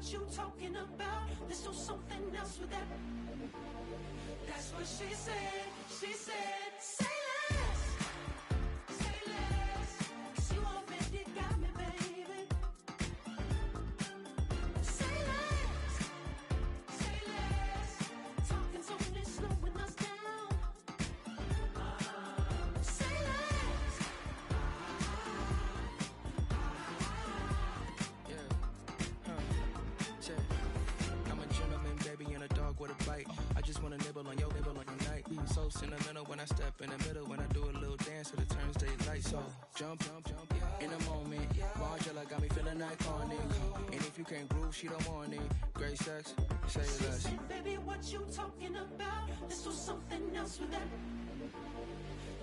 what you talking about. Let's do something else with that. That's what she said. She said, say less. Say less. 'Cause you already got me, baby. Say less. Say less. Talking's only slowing us down. Say less. I'm a gentleman, baby, and a dog with a bite. I just wanna nibble on your night. So sentimental when I step in the middle. When I do a little dance, so it turns daylight. So jump, in a moment. Margella got me feeling iconic. And if you can't groove, she don't want it. Great sex, say less. She said, baby, what you talking about? Let's do something else with that.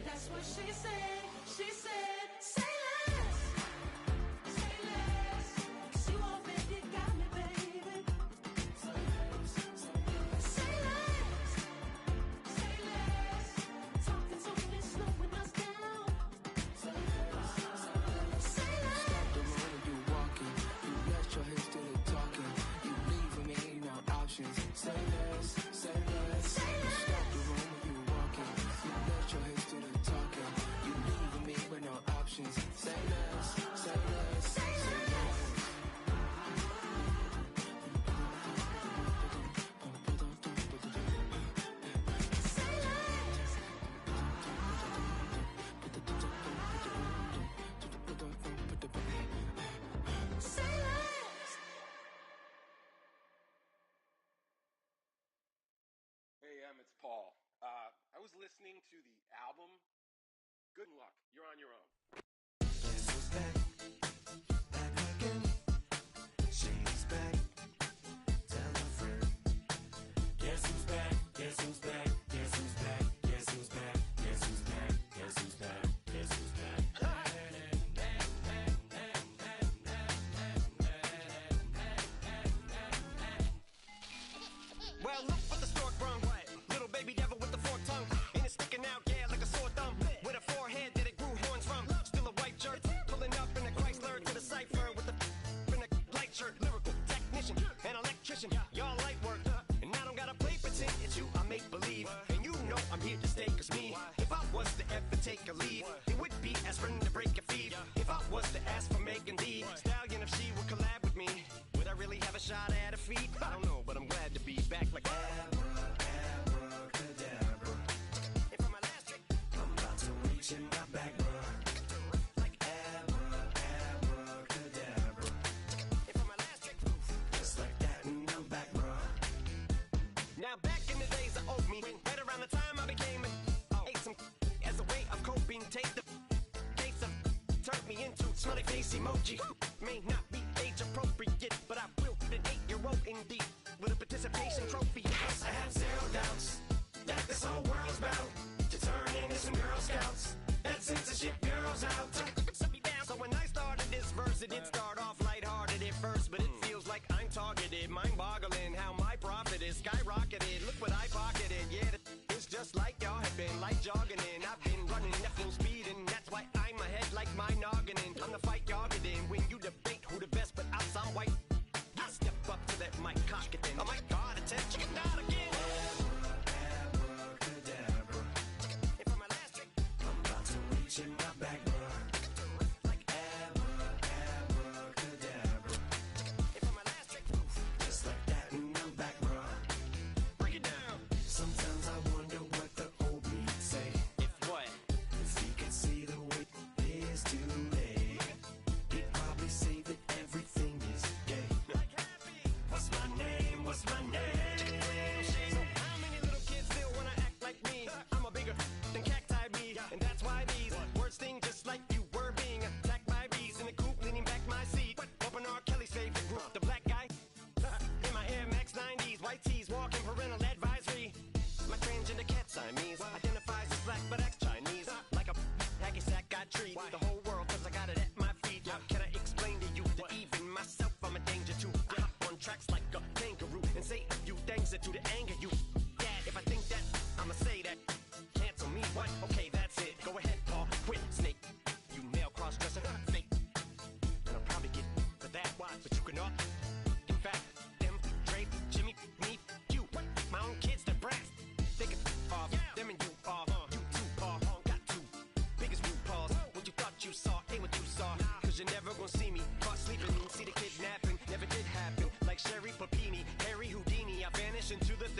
That's what she said. She said, say less. Say less. 'Cause you already got me, baby. Say less. Say less. Talking's only slowing us down. Say less. Say less. Stop the room when you walking. You rest your hips to the talking. You leaving me no options. Say less, say less. Say less. Stop the room when you walking. You rest your hips to the talking. You leaving me with no options. Say less, say less, Say say less. less. Say less. Say less. Hey, it's Paul. I was listening to the album. Good luck. You're on your own. Guess who's back? Back again. She's back. Tell a friend. Guess who's back? Guess who's back? Guess who's back? Guess who's back? Guess who's back? Guess who's back? Guess who's back? Well, look what the stork brung. Little baby devil with the forked tongue. And it's sticking out, yeah, like a sore thumb. With a forehead that it grew horns from. Still a white shirt. Pulling up in a Chrysler to the cipher with a in a light shirt. Lyrical technician, an electrician. Y'all light work. And I don't gotta play pretend. It's you, I make believe. And you know I'm here to stay, 'cause me, if I was to ever take a leave, it would be aspirin to break a feed. If I was to ask for Megan D Stallion, if she would collab with me, would I really have a shot at a feat? I don't know, but I'm glad to be back like Abracadabra. And for my last trick, I'm about to reach in my back, bruh. like Abracadabra. and for my last trick, Just like that, and I'm back, bruh. now back in the days of old me, right around the time I became ate some as a way of coping. Take the case of turned me into smiley face emoji. May not be age appropriate, but I will fit an 8-year-old indeed with a participation trophy. I have zero doubts that this whole world's bound to turn into some Girl Scouts. That censorship girls out. Set me down. So when I started this verse, it did start off lighthearted at first, but it feels like I'm targeted. Mind-boggling how my profit is skyrocketed. Look what I pocketed. Yeah, it's just like y'all have been like jogging in. I've been running at full speed, and that's why I'm ahead like my noggin. I'm the fight y'all get in when you debate who the best, but I'm some white. I step up to that mic, cock it in. Oh my God, attention, not again. Abracadabra. And for my last trick, I'm about to reach in my back, bruh. like Abracadabra.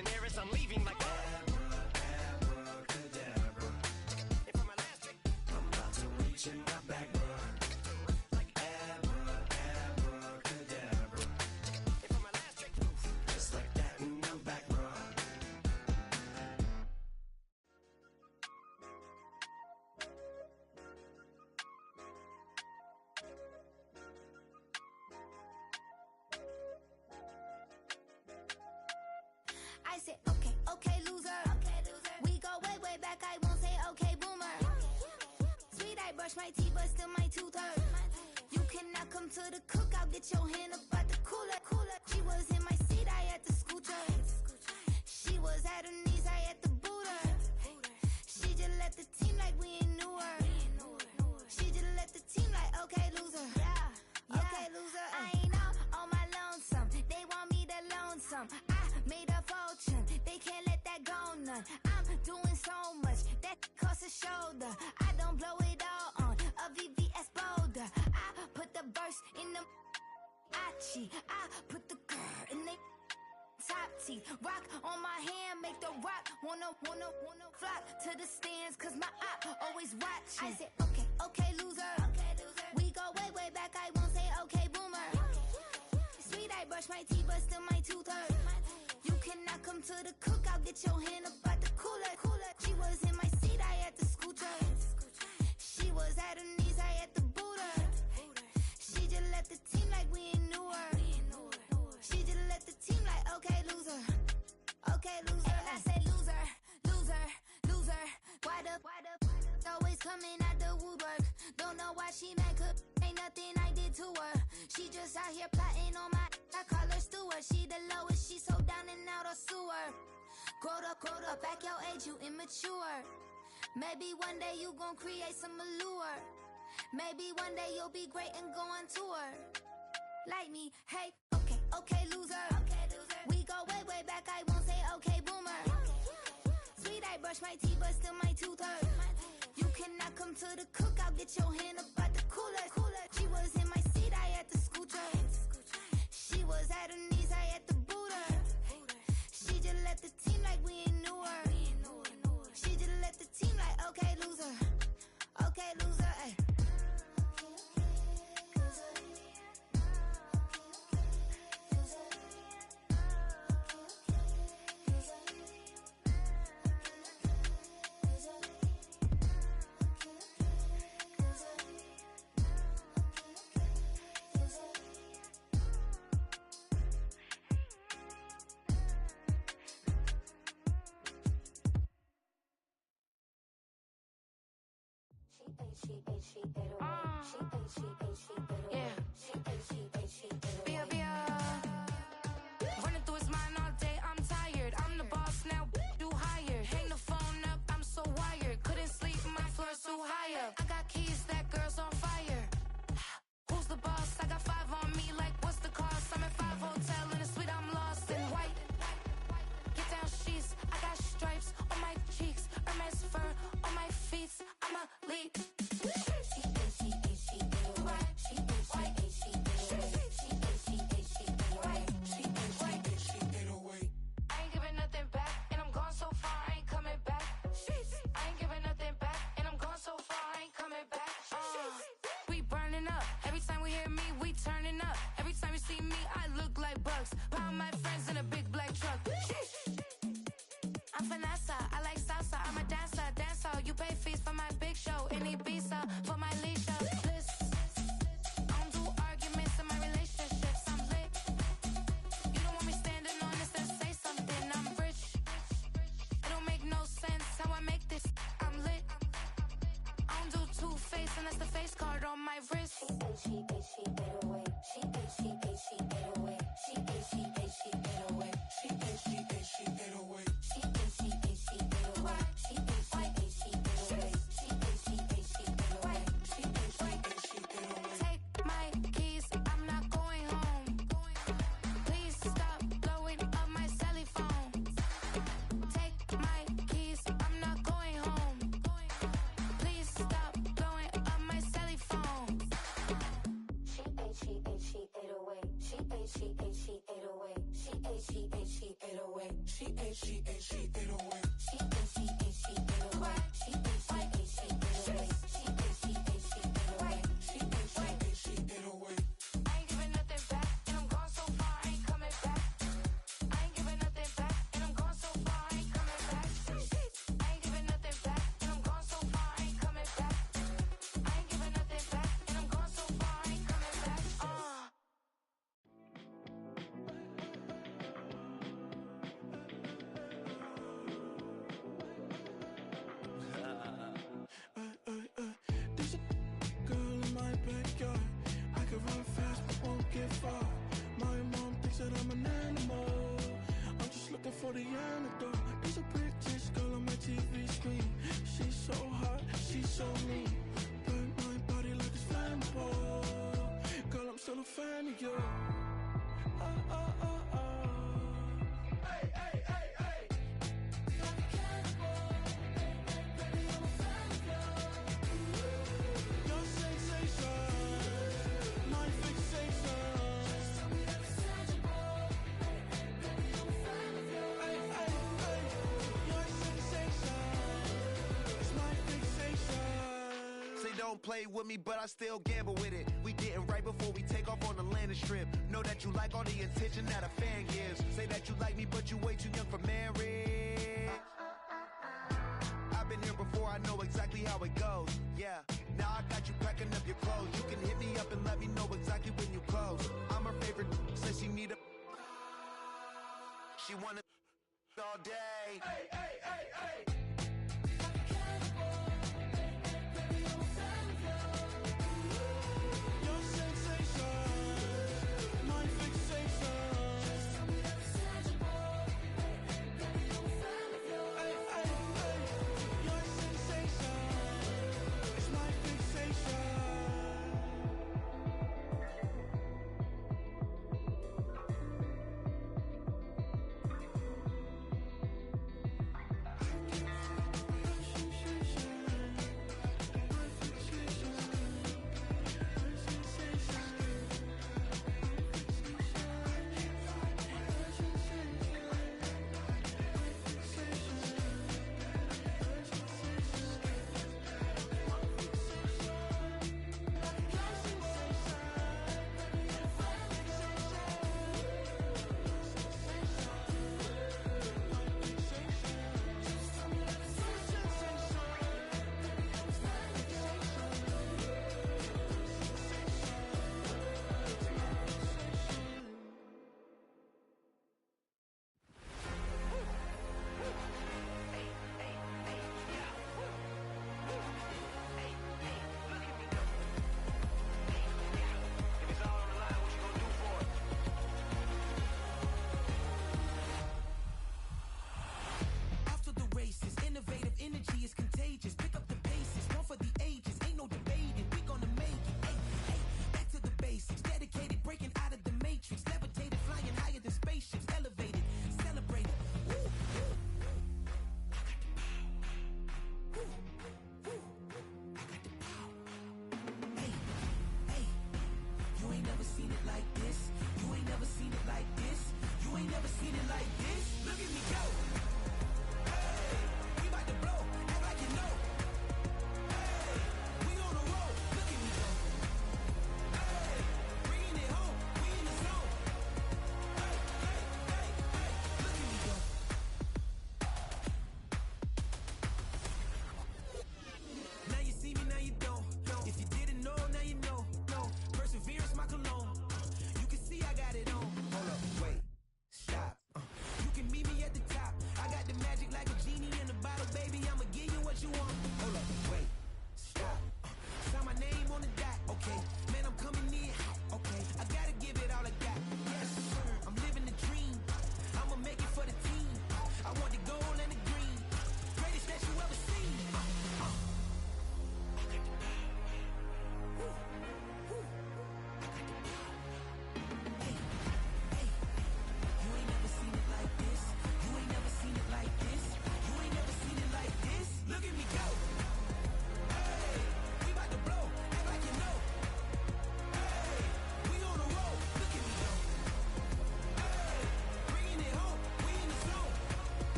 Boston Harris, I'm leaving like abracadabra. And for my last trick, I'm about to reach in my back, bruh. Like abracadabra. and for my last trick, Just like that, and I'm back, bruh. I said, okay, okay, loser. We go way, way back. I won't say, okay, boomer. Sweet, I brush my teeth, but still my tooth hurt. You cannot come to the cookout. Get your hand up at the cooler. She was in my seat. I had to scoot her. She was at her knees. I had to boot her. She just left the team like we ain't knew her. She just left the team like, okay, loser. Okay, loser. I ain't out on my lonesome. They want me to lonesome. I made a fortune. They can't let that go none. I'm doing so much that costs a shoulder. I don't blow it all on a VVS boulder. I put the verse in the Achi. I put the girl in the top teeth. Rock on my hand, make the rock wanna flock to the stands, cause my eye always watching. I said, okay, okay, loser. We go way, way back. I won't say, okay, boomer. Sweet, I brush my teeth, but still my tooth hurt. You cannot come to the cookout. Get your hand up at the cooler. She was in my seat. I had to scoot her. She was at her knees. I had to boot her. She just left the team like we ain't knew her. She just left the team like, okay, loser. Okay, loser. And I said, loser, loser, loser. Why the always coming at the woodwork? Don't know why she mad, cause ain't nothing I did to her. She just out here plotting on my, I call her steward. She the lowest, she so down and out of sewer. Growed up, back your age, you immature. Maybe one day you gon' create some allure. Maybe one day you'll be great and go on tour. Like me, hey, okay, okay, loser. We go way, way back, I won't say, okay, boomer. Sweet, I brush my teeth, but still my tooth hurt. You cannot come to the cookout. Get your hand up at the cooler. She was in my seat. I had to scoot her. She was at her knees. I had to boot her. She just left the team like we ain't knew her. She just left the team like, okay, loser. Okay, loser, ay. Running through his mind all day, I'm tired. I'm the boss now, do higher. Hang the phone up, I'm so wired. Couldn't sleep, my floor's too high up. I got keys, that girl's on fire. Who's the boss? I got 5 on me, like what's the cost? I'm at 5 hotel in a suite, I'm lost in white. Get down sheets, I got stripes on my cheeks, Hermes fur on my feet. I'm a lead. I ain't giving nothing back, and I'm gone so far, I ain't coming back. I ain't giving nothing back, and I'm gone so far, I ain't coming back. We burning up. Every time we hear me, we turning up. Every time you see me, I look like bugs. Pound my friends in a big black truck. I'm Vanessa, I like salsa, I'm a dancer. You pay fees for my big show in Ibiza, for my leisure. Bliss. I don't do arguments in my relationships, I'm lit. You don't want me standing on this and say something, I'm rich. It don't make no sense how I make this, I'm lit. I don't do two-face unless the face card on my wrist. Take my keys, I'm not going home. Please stop blowing up my celly phone. Take my keys, I'm not going home. Please stop blowing up my celly phone. She ate away. She ate away. she 808. She 808. She 808. She 808. She 808. She 808. She 808. She 808. She 808. She 808. I ain't giving nothing back, and I'm gone so far, I ain't coming back. I ain't giving nothing back, and I'm gone so far, I ain't coming back. I ain't giving nothing back, and I'm gone so far, I ain't coming back. I ain't giving nothing back, and I'm gone so far, I ain't coming back. There's a girl in my backyard. I can run fast but won't get far. My mom thinks that I'm an animal. I'm just looking for the antidote. There's a British girl on my TV screen. She's so hot, she's so mean. Burn my body like it's flammable. Girl, I'm still a fan of you. Hey, hey, hey, hey. Like a cannibal. Baby, I'm a fan of you. Your sensation, my fixation. Just tell me that it's tangible. Baby, I'm a fan of you. Hey, hey, hey. Your sensation is my fixation. Say don't play with me, but I still gamble with it. We getting right before we take off on the landing strip. Know that you like all the attention that a fan gives. Say that you like me, but you way too young for marriage. I've been here before, I know exactly how it goes. Yeah, now I got you packing up your clothes. You can hit me up and let me know exactly when you close. I'm her favorite, says she need a. She wanna all day. Hey, hey, hey, hey. Your sensation, my fixation. Just tell me that it's tangible. Baby, I'm a fan of you. Hey, hey, hey. Your sensation is my fixation.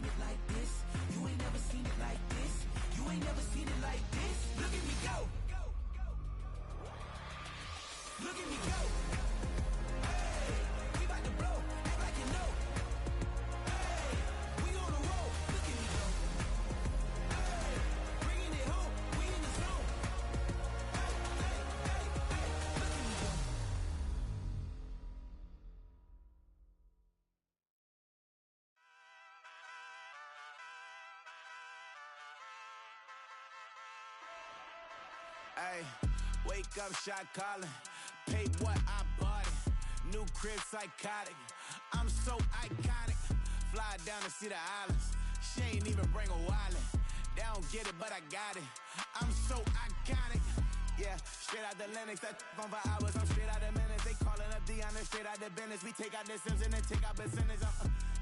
it like this. You ain't never seen it like this. You ain't never seen it like this. Look at me go. Look at me go. Hey, we about to blow. Act like you know. Hey, we on the roll. Look at me go. Hey, bringing it home. We in the zone. Hey, hey, hey, hey. Look at me go. Ay, wake up, shot calling. Paid what I bought it. New crib, psychotic. I'm so iconic. Fly down to see the islands. She ain't even bring a wallet. They don't get it, but I got it. I'm so iconic. Yeah, straight out the Lennox. That phone for hours. I'm straight out the minutes. They calling up Dion and straight out the business. We take out the Sims and then take out percentage.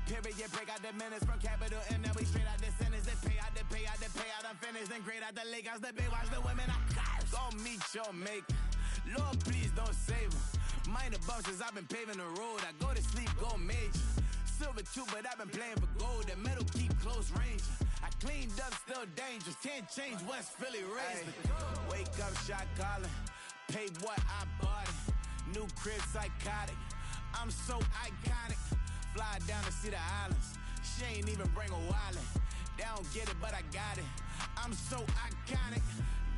Period, break out the minutes from capital M. Now we straight out the sentence. They pay out the pay out the pay out. I'm finished. Then grade out the Lakers. The big watch the women. I curse. Gon' meet your mate. Lord, please don't save them. Minor bumps as I've been paving the road. I go to sleep, go major. Silver too, but I've been playing for gold. The metal keep close range. I cleaned up, still dangerous. Can't change West Philly raised. Wake up, shot calling. Paid what I bought it. New crib, psychotic. I'm so iconic. Fly down to see the islands. She ain't even bring a wallet. They don't get it, but I got it. I'm so iconic.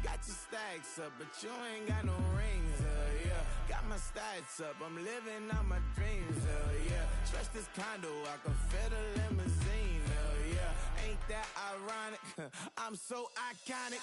Got your stacks up, but you ain't got no rings, yeah. Got my stats up, I'm living out my dreams, yeah. Stretch this condo, I can fit a limousine, yeah. Ain't that ironic? I'm so iconic.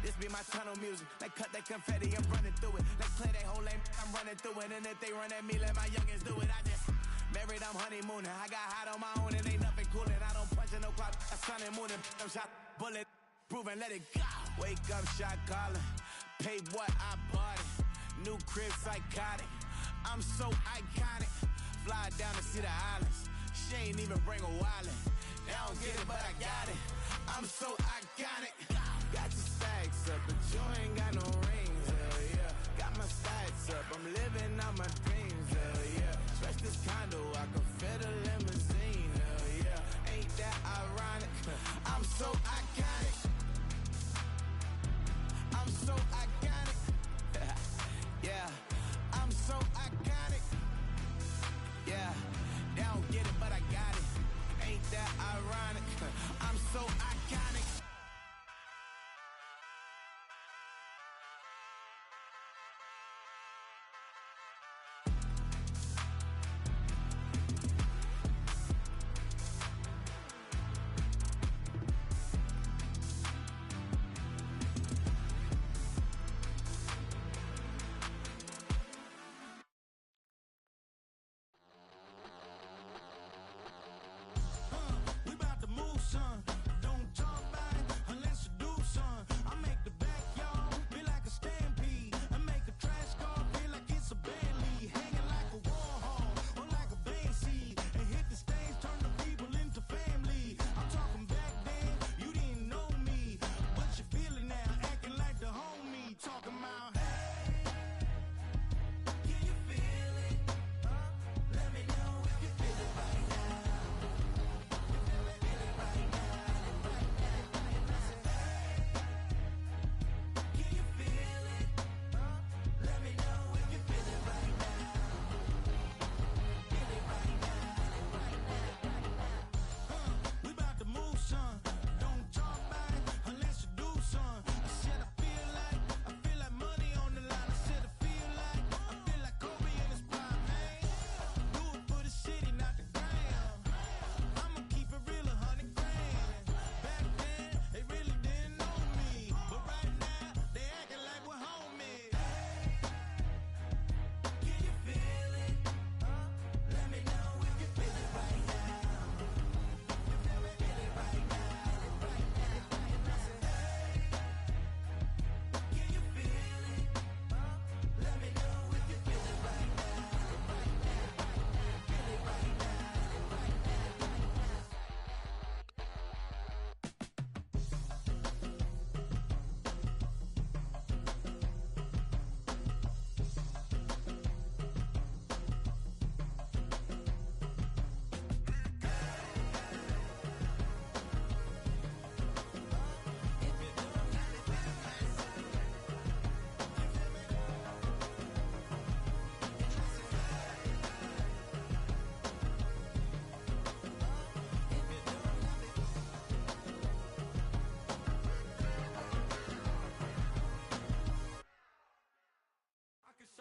This be my tunnel music. They cut that confetti, I'm running through it. They clear that whole lane, I'm running through it. And if they run at me, let my youngins do it. I just married, I'm honeymooning. I got hot on my own and ain't nothing coolin'. I don't punch in no clock, a sun and moon. I'm shot, bullet, proven, let it go. Wake up, shot calling. Paid what I bought it. New crib, psychotic. I'm so iconic. Fly down to see the islands. She ain't even bring a wallet. They don't get it, but I got it. I'm so iconic. Got your stacks up, but you ain't got no rings, yeah. Got my stats up, I'm living out my dreams, yeah. Stretch this condo, I can fit a limousine, yeah. Ain't that ironic? I'm so iconic. I'm so iconic. Yeah, I'm so iconic. Yeah, they don't get it, but I got it. Ain't that ironic? I'm so iconic.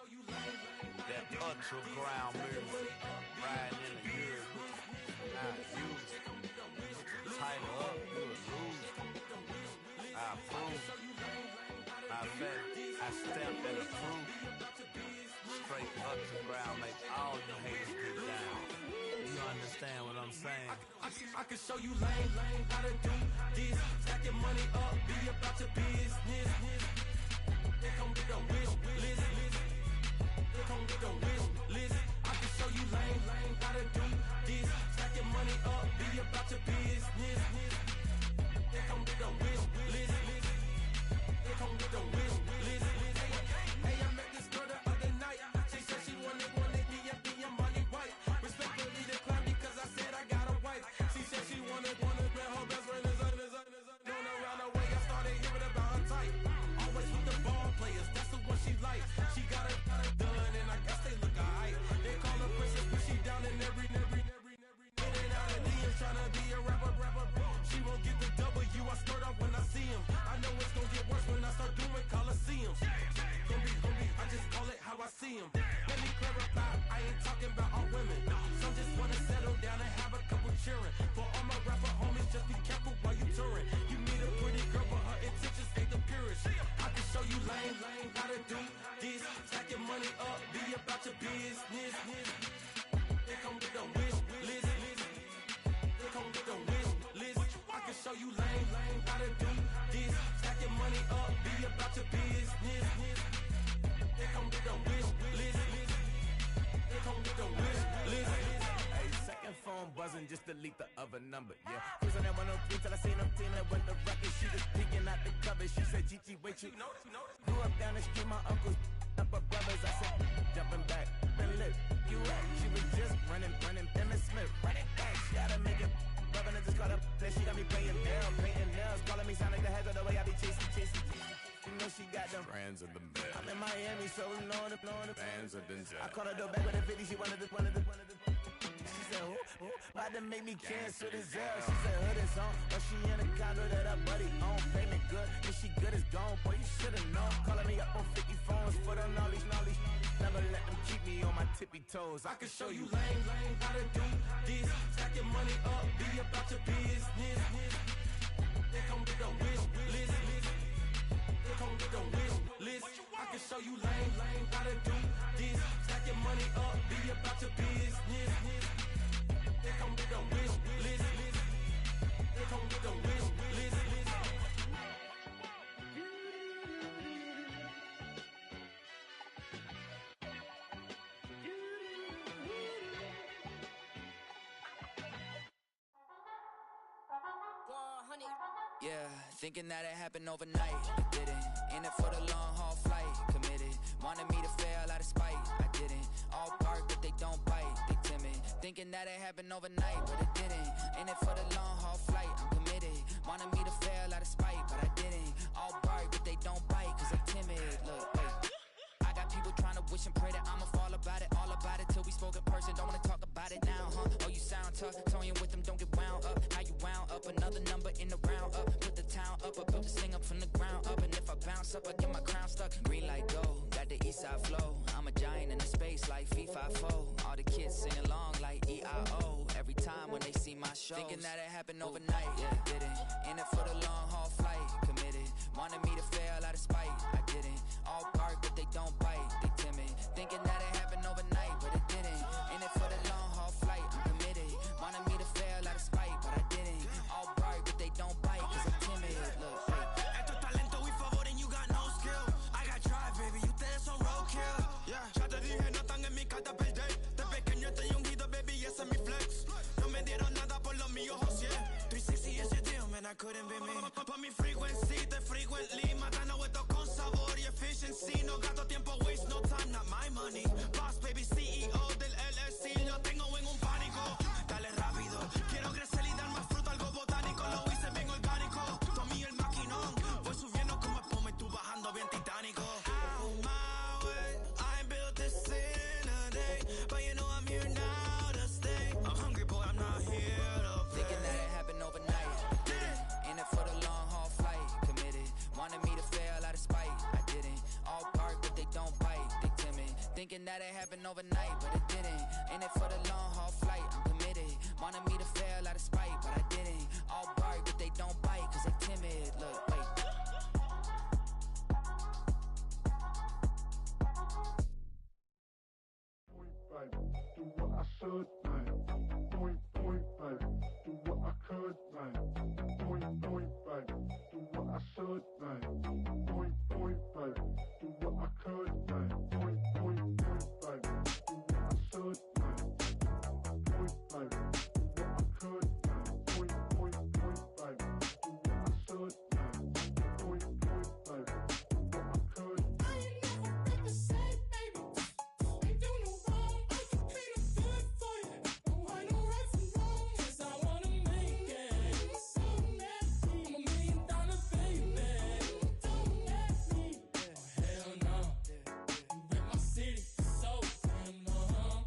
That underground music, riding in the years, not used. Tighten up, you'll lose. I approve. I bet I stamped and approved. Straight underground, make all you haters get down. You understand what I'm saying? I can show you lame, how to do this. Stack your money up, be about your business. They come with a wish list. They come with a wish list. I can show you lame, how to do this. Stack your money up, be about your business. They come with a wish list. They come with a wish list. Hey, I met this girl the other night. She said she wanted me and be a money wife. Respectfully declined because I said I got a wife. She said she wanted man, her best friend is known around the way. I started hearing about her type. Always with the ball players, that's the one she like. She got it done, and I guess they look alright. They call her princess, but she down in every. In and out of DMs, tryna be a rapper. She won't get the W, I skirt off when I see him. I know it's gonna get worse when I start doing Coliseums. Gonna be, I just call it how I see him. Let me clarify, I ain't talking about all women. Some just wanna settle down and have a couple cheering. For all my rapper homies, just be careful while you touring. You meet a pretty girl, but her intentions ain't the purest. I can show you lame, how to do this. Stack your money up, be about your business. They come with a wish list. They come with a wish list. I can show you lame, how to do this. Stack your money up, be about your business. They come with a wish list. They come with a wish list. Hey, second phone buzzing, just delete the other number, yeah. Cruising at 103 till I seen them team that went the record. She was peeking out the cover. She said, Gigi, wait, you grew up down the street, my uncles up her brothers. I said, jumping back, been lit. You at? She was just running, Emmett Smith, running back. She gotta make it. Rubbing it, just caught up. Then she got me painting nails, calling me sound like the heads of the way I be chasing. You know she got them brands of the bed. I'm in Miami, so we know the bands of the jet. I called her door back with a 50, she wanted the. She said, who? About to make me cancel this L. She said, hood is on, but she in a condo that her buddy own. Payment good, if she good is gone. Boy, you should've known. Calling me up on 50 phones, foot on all these. Never let them keep me on my tippy toes. I can show you lame, how to do this. Stack your money up, be about your business. They come with a wish list. They come with a wish list. I can show you lame, how to do this. Stack your money up, be about your business. They come with a wish list. They come with a wish list. Yeah, thinking that it happened overnight. It didn't. In it for the long haul flight. Committed. Wanted me to fail out of spite. I didn't. All bark, but they don't bite. They timid. Thinking that it happened overnight, but it didn't. In it for the long haul flight. I'm committed. Wanted me to fail out of spite, but I didn't. All bark, but they don't bite, cause they timid. Look, hey. I got people trying to wish and pray that I'ma fall about it. All about it till we spoke in person. Don't wanna talk about it now, huh? Oh, you sound tough. Toying with them, don't get wound up. How you wound up? Another number in the round up. Put the town up. I built this thing up from the ground up. And if I bounce up, I get my crown stuck. Green light go. Got the east side flow. I'm a giant in the space like FIFA 4. All the kids sing along like EIO. Every time when they see my show. Thinking that it happened overnight. Yeah, didn't. In it for the long haul flight. Committed. Wanted me to fail out of spite. I didn't. All bark, but they don't bite. They timid. Thinking that it happened overnight, but it didn't. In it for the long haul flight. I'm committed. Wanted me to fail out of spite, but I didn't. All bark, but they don't bite, cause I'm timid. Look, Esto es talento y favor and you got no skill. I got drive, baby, ustedes son roadkill. Yeah, ya te dije, no están en mi carta perder. De pequeño estoy ungido, baby, ese es mi flex. No me dieron nada por lo mío, José. 360 is your deal, man, I couldn't be me. Pa' mi frequency, te frequently. Matando esto con sabor y efficiency. No gasto tiempo, waste no time, not my money. Boss, baby, CEO del LLC. Lo tengo en un pánico. Dale rápido, quiero crecer y dar más fruto, algo botánico. Lo hice bien orgánico. Tomé el maquinón. Voy subiendo como espuma y tú bajando bien titánico. Out my way, I ain't built this in a day. But you know I'm here now to stay. I'm hungry, boy, I'm not here to play. thinking that it happened overnight. Didn't. In it for the long haul flight. Committed. Wanted me to fail out of spite. I didn't. All don't bite, they timid. Thinking that it happened overnight, but it didn't. In it for the long haul flight, I'm committed. Wanted me to fail out of spite, but I didn't. All bark, but they don't bite, cause they timid. Look, wait. Do what I should, like. Point, baby. Do what I could, like. Point, baby. Do what I should, like. Point, baby. Do what I could, like. Point, baby. Do what I should, like. Point, baby. Do what I could, like. Point, baby. Do what I should, like. Point, baby. Do what I could. I ain't never been the same, baby. Ain't do no wrong. I can clean up good for you. No, I know right from wrong. 'Cause I wanna make it. So nasty. I'm $1 million baby. Don't let me. Oh, hell no. You rip my city so damn long.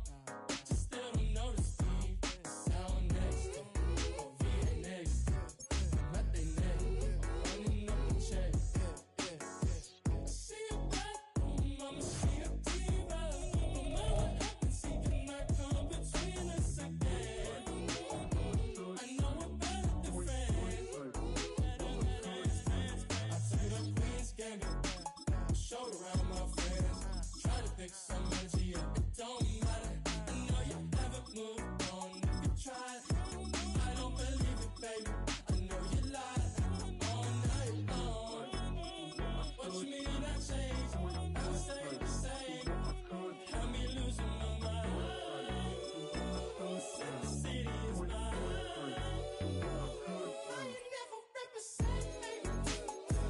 But you still don't notice me. Sound next. Oh, VA next. Not they next. Running up the check. See you back home, I'ma see a diva. No matter what happens, he cannot come between us again. I know we're better than friends. I took up Queen's Gambit, showed around my friends. Try to pick some energy up, it don't matter. I know you haven't moved on. If you tried, I don't believe it, baby. I know you lied all night long. What you mean I changed? I stay the same. Had me losing my mind. City is mine. I ain't never represent, baby.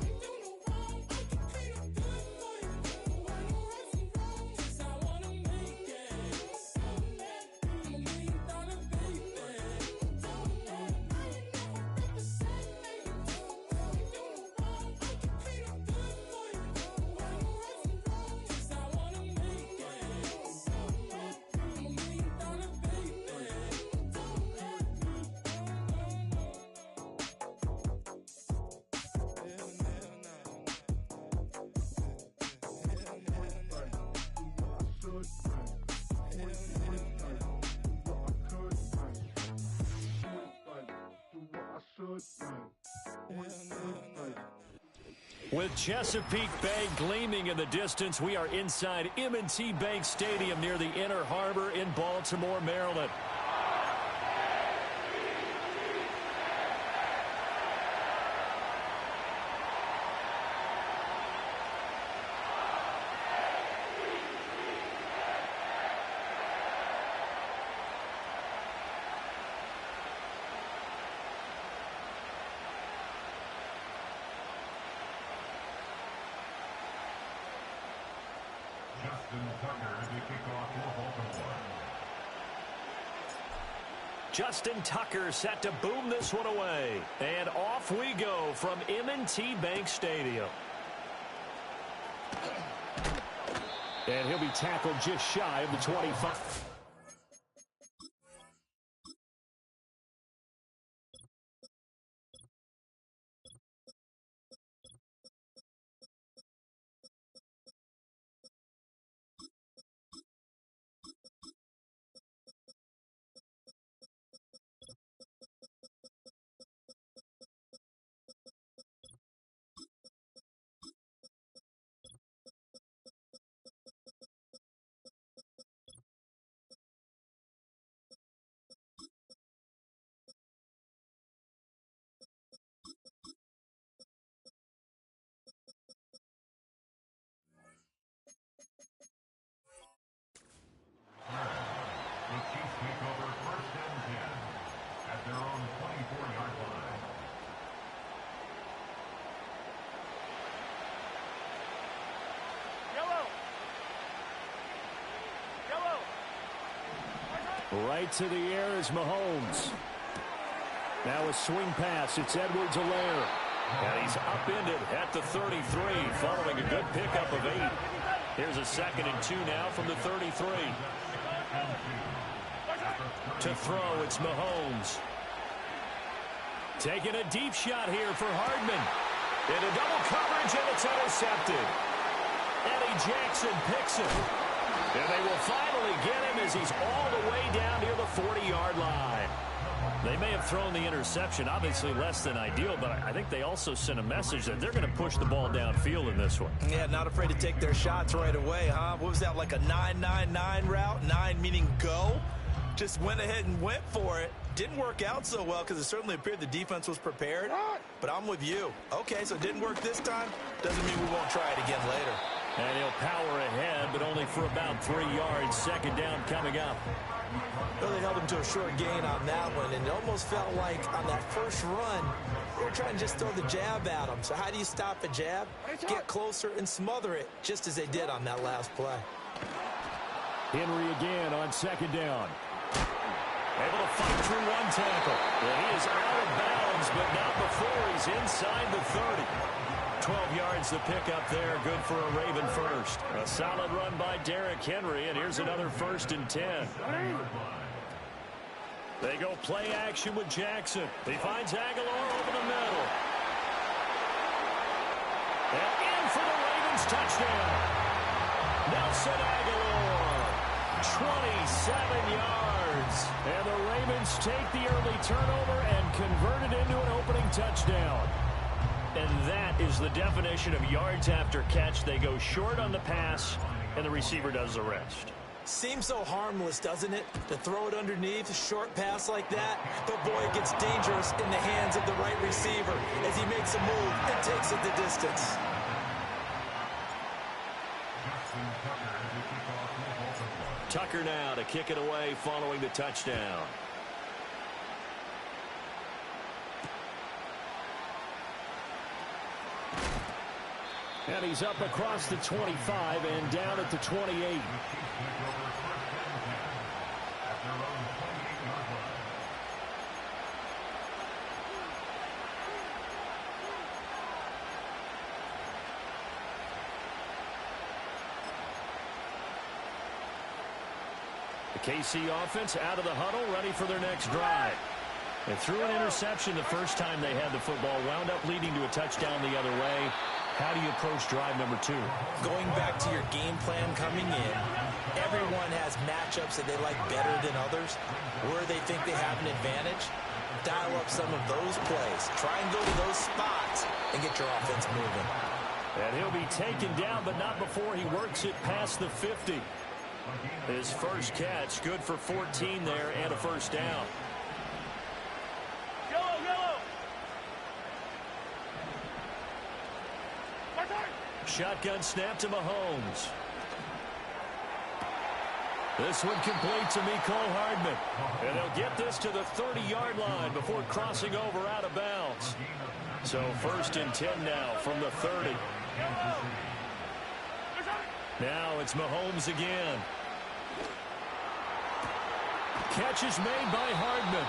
Ain't do no wrong. I can clean up good for you. I know right from wrong. 'Cause I wanna make it. So mad. I'm $1 million baby. Don't let. I ain't never represent, baby. Ain't do no wrong. I can clean up good for you. I know right from wrong. 'Cause I wanna make it. So mad. I'm $1 million baby. Don't let me. With Chesapeake Bay gleaming in the distance, we are inside M&T Bank Stadium near the Inner Harbor in Baltimore, Maryland. Justin Tucker set to boom this one away. And off we go from M&T Bank Stadium. And he'll be tackled just shy of the 25. Right to the air is Mahomes. Now a swing pass. It's Edwards-Helaire. And he's upended at the 33 following a good pickup of 8. Here's a 2nd and 2 now from the 33. To throw, it's Mahomes. Taking a deep shot here for Hardman. Into double coverage, and it's intercepted. Eddie Jackson picks him. And they will finally get him as he's all the way down near the 40-yard line. They may have thrown the interception, obviously less than ideal, but I think they also sent a message that they're going to push the ball downfield in this one. Yeah, not afraid to take their shots right away, huh? What was that, like a 9-9-9 route? 9 meaning go? Just went ahead and went for it. Didn't work out so well because it certainly appeared the defense was prepared. But I'm with you. Okay, so it didn't work this time. Doesn't mean we won't try it again later. And he'll power ahead, but only for about 3 yards. Second down coming up. Well, they held him to a short gain on that one, and it almost felt like on that first run, they were trying to just throw the jab at him. So how do you stop a jab? Get closer and smother it, just as they did on that last play. Henry again on second down. Able to fight through one tackle. And he is out of bounds, but not before he's inside the 30. 12 yards to pick up there. Good for a Raven first. A solid run by Derrick Henry, and here's another 1st and 10. They go play action with Jackson. He finds Aguilar over the middle. And in for the Ravens touchdown. Nelson Aguilar, 27 yards. And the Ravens take the early turnover and convert it into an opening touchdown. And that is the definition of yards after catch. They go short on the pass, and the receiver does the rest. Seems so harmless, doesn't it? To throw it underneath, a short pass like that. But boy, it gets dangerous in the hands of the right receiver as he makes a move and takes it the distance. Tucker now to kick it away following the touchdown. And he's up across the 25 and down at the 28. The KC offense out of the huddle, ready for their next drive. They threw an interception the first time they had the football, wound up leading to a touchdown the other way. How do you approach drive number 2? Going back to your game plan coming in, everyone has matchups that they like better than others, where they think they have an advantage. Dial up some of those plays. Try and go to those spots and get your offense moving. And he'll be taken down, but not before he works it past the 50. His first catch, good for 14 there and a first down. Shotgun snap to Mahomes. This one complete to Mecole Hardman. And they'll get this to the 30-yard line before crossing over out of bounds. So 1st and 10 now from the 30. Now it's Mahomes again. Catch is made by Hardman.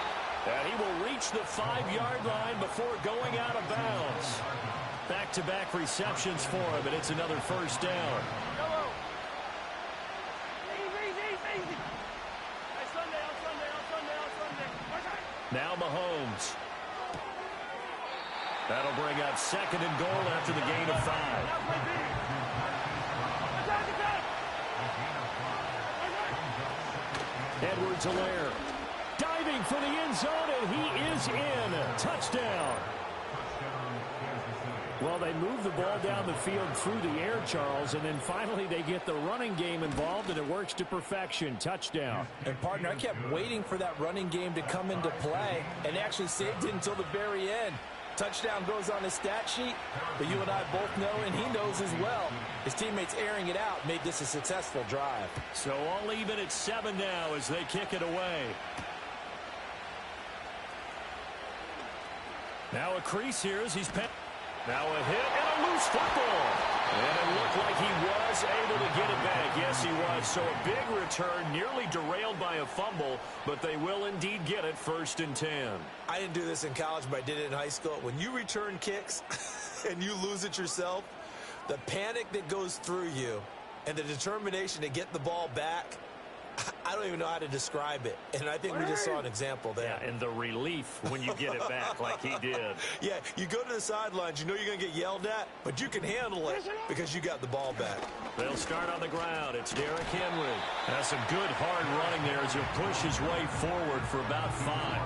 And he will reach the 5-yard line before going out of bounds. Back-to-back receptions for him, and it's another first down. Now Mahomes. That'll bring up 2nd and goal after the gain of 5. Edwards-Helaire diving for the end zone, and he is in. Touchdown. Well, they move the ball down the field through the air, Charles, and then finally they get the running game involved, and it works to perfection. Touchdown. And, partner, I kept waiting for that running game to come into play and actually saved it until the very end. Touchdown goes on his stat sheet, but you and I both know, and he knows as well, his teammates airing it out made this a successful drive. So all even at 7 now as they kick it away. Now a crease here as he's now a hit and a loose football. And it looked like he was able to get it back. Yes, he was. So a big return, nearly derailed by a fumble, but they will indeed get it 1st and 10. I didn't do this in college, but I did it in high school. When you return kicks and you lose it yourself, the panic that goes through you and the determination to get the ball back, I don't even know how to describe it, and I think we just saw an example there. Yeah, and the relief when you get it back like he did. Yeah, you go to the sidelines, you know you're going to get yelled at, but you can handle it because you got the ball back. They'll start on the ground. It's Derrick Henry. That's some good hard running there as he'll push his way forward for about 5.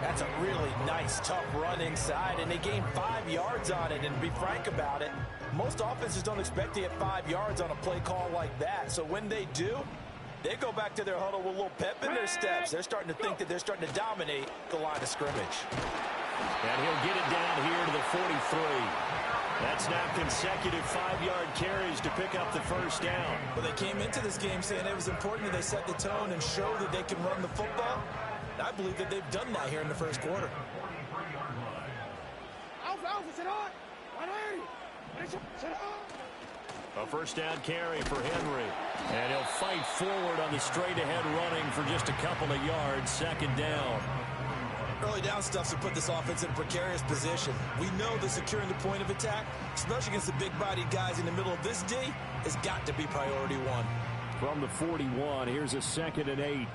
That's a really nice, tough run inside, and they gained 5 yards on it. And to be frank about it, most offenses don't expect to get 5 yards on a play call like that. So when they do, they go back to their huddle with a little pep in their steps. They're starting to think that they're starting to dominate the line of scrimmage. And he'll get it down here to the 43. That's now consecutive 5-yard carries to pick up the first down. Well, they came into this game saying it was important that they set the tone and show that they can run the football. And I believe that they've done that here in the first quarter. A first down carry for Henry. And he'll fight forward on the straight-ahead running for just a couple of yards. Second down. Early down stuff to put this offense in a precarious position. We know that securing the point of attack, especially against the big-bodied guys in the middle of this D, has got to be priority one. From the 41, here's a 2nd and 8.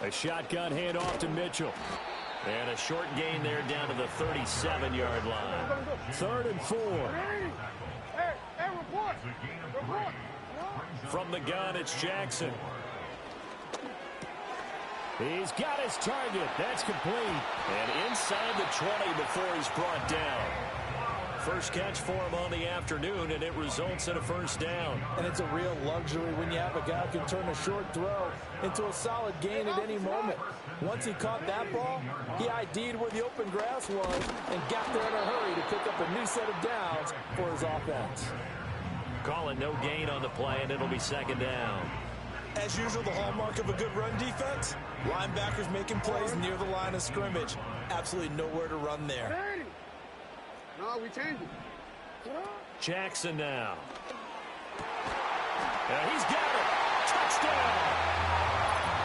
A shotgun handoff to Mitchell. And a short gain there down to the 37-yard line. 3rd and 4. From the gun, it's Jackson. He's got his target. That's complete. And inside the 20 before he's brought down. First catch for him on the afternoon, and it results in a first down. And it's a real luxury when you have a guy who can turn a short throw into a solid gain at any moment. Once he caught that ball, he ID'd where the open grass was and got there in a hurry to pick up a new set of downs for his offense. Calling no gain on the play, and it'll be second down. As usual, the hallmark of a good run defense, linebackers making plays near the line of scrimmage. Absolutely nowhere to run there. No, we changed it. Jackson now. And he's got it. Touchdown.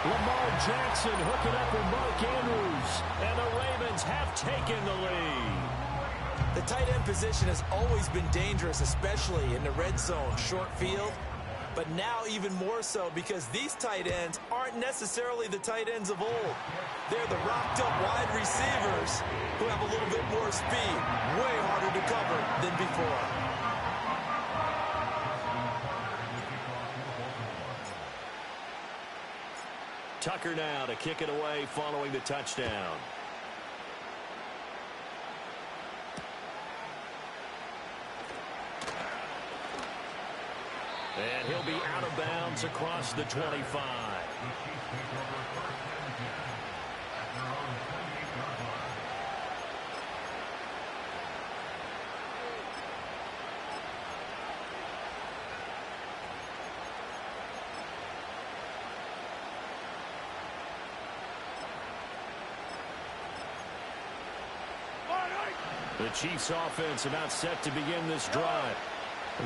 Lamar Jackson hooking up with Mark Andrews. And the Ravens have taken the lead. The tight end position has always been dangerous, especially in the red zone, short field. But now even more so because these tight ends aren't necessarily the tight ends of old. They're the rocked-up wide receivers who have a little bit more speed, way harder to cover than before. Tucker now to kick it away following the touchdown. And he'll be out of bounds across the 25. The Chiefs offense about set to begin this drive.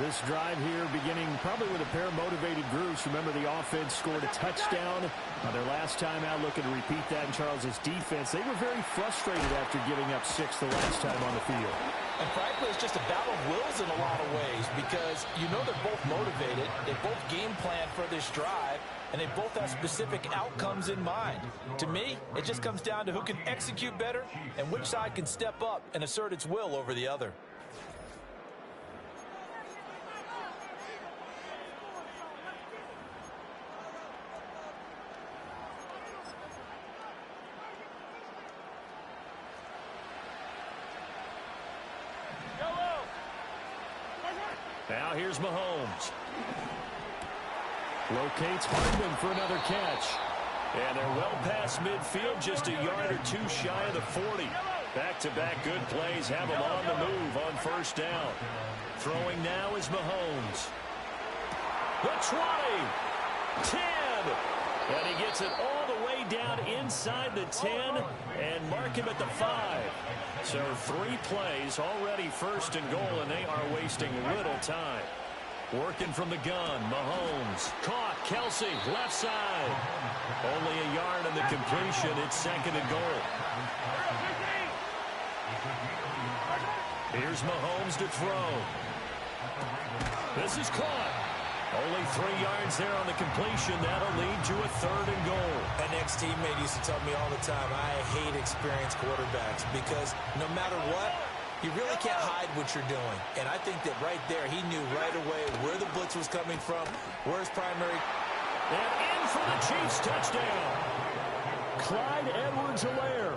This drive here beginning probably with a pair of motivated groups. Remember, the offense scored a touchdown their last time out. Looking to repeat that in Charles's defense. They were very frustrated after giving up 6 the last time on the field. And frankly, it's just a battle of wills in a lot of ways because you know they're both motivated. They both game plan for this drive, and they both have specific outcomes in mind. To me, it just comes down to who can execute better and which side can step up and assert its will over the other. Now here's Mahomes. Locates Hardman for another catch. And they're well past midfield, just a yard or two shy of the 40. Back-to-back good plays have them on the move on first down. Throwing now is Mahomes. The 20. 10. And he gets it all the way down inside the 10 and mark him at the 5. So 3 plays, already first and goal, and they are wasting little time. Working from the gun, Mahomes. Caught, Kelsey, left side. Only a yard on the completion. It's second and goal. Here's Mahomes to throw. This is caught. Only 3 yards there on the completion. That'll lead to a 3rd and goal. An ex-teammate used to tell me all the time, I hate experienced quarterbacks because no matter what, you really can't hide what you're doing. And I think that right there, he knew right away where the blitz was coming from, where his primary. And in for the Chiefs touchdown. Clyde Edwards-Helaire.